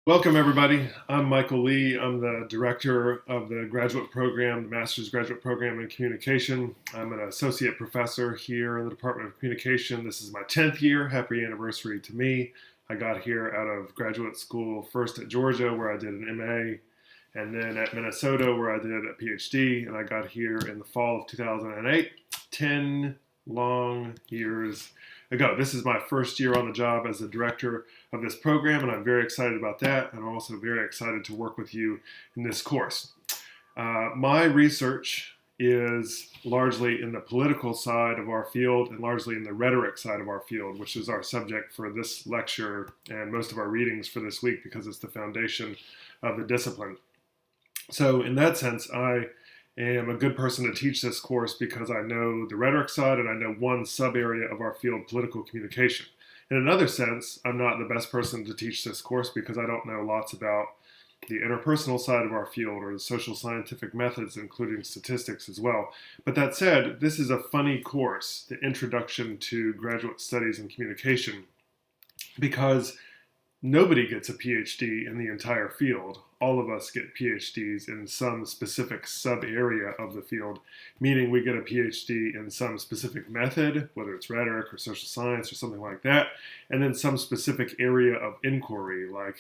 Welcome, everybody. I'm Michael Lee. I'm the director of the graduate program, the Master's Graduate Program in Communication. I'm an associate professor here in the Department of Communication. This is my 10th year. Happy anniversary to me. I got here out of graduate school first at Georgia, where I did an MA, and then at Minnesota, where I did a PhD, and I got here in the fall of 2008. 10 long years ago. This is my first year on the job as the director of this program, and I'm very excited about that. And I'm also very excited to work with you in this course. My research is largely in the political side of our field and largely in the rhetoric side of our field, which is our subject for this lecture and most of our readings for this week because it's the foundation of the discipline. So in that sense, I am a good person to teach this course because I know the rhetoric side and I know one sub-area of our field, political communication. In another sense, I'm not the best person to teach this course because I don't know lots about the interpersonal side of our field or the social scientific methods, including statistics as well. But that said, this is a funny course, the Introduction to Graduate Studies in Communication, because nobody gets a PhD in the entire field. All of us get PhDs in some specific sub-area of the field, meaning we get a PhD in some specific method, whether it's rhetoric or social science or something like that, and then some specific area of inquiry, like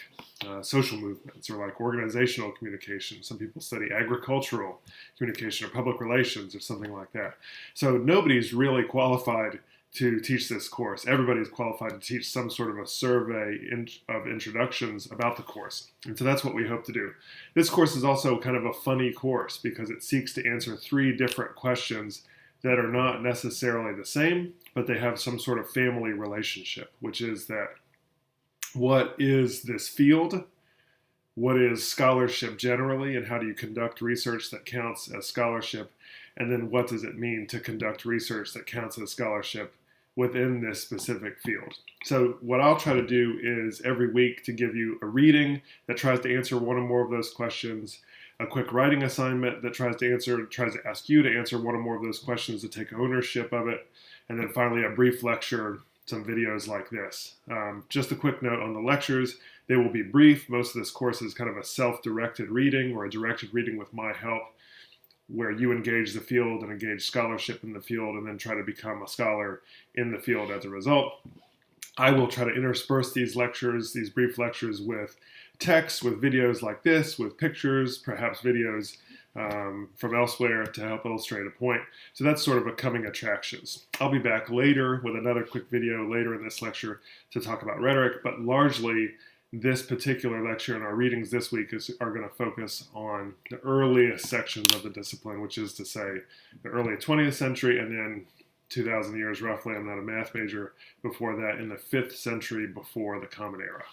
social movements or like organizational communication. Some people study agricultural communication or public relations or something like that. So nobody's really qualified to teach this course. Everybody's qualified to teach some sort of a survey of introductions about the course. And so that's what we hope to do. This course is also kind of a funny course because it seeks to answer 3 different questions that are not necessarily the same, but they have some sort of family relationship, which is that what is this field? What is scholarship generally, and how do you conduct research that counts as scholarship? And then what does it mean to conduct research that counts as scholarship within this specific field? So what I'll try to do is every week to give you a reading that tries to answer one or more of those questions, a quick writing assignment that tries to ask you to answer one or more of those questions, to take ownership of it, and then finally a brief lecture, some videos like this. Just a quick note on the lectures. They will be brief. Most of this course is kind of a self-directed reading or a directed reading with my help, where you engage the field and engage scholarship in the field and then try to become a scholar in the field as a result. I will try to intersperse these lectures, these brief lectures, with text, with videos like this, with pictures, perhaps videos from elsewhere to help illustrate a point. So that's sort of a coming attractions. I'll be back later with another quick video later in this lecture to talk about rhetoric, but largely this particular lecture and our readings this week are going to focus on the earliest sections of the discipline, which is to say the early 20th century and then 2,000 years roughly, I'm not a math major, before that in the 5th century before the Common Era.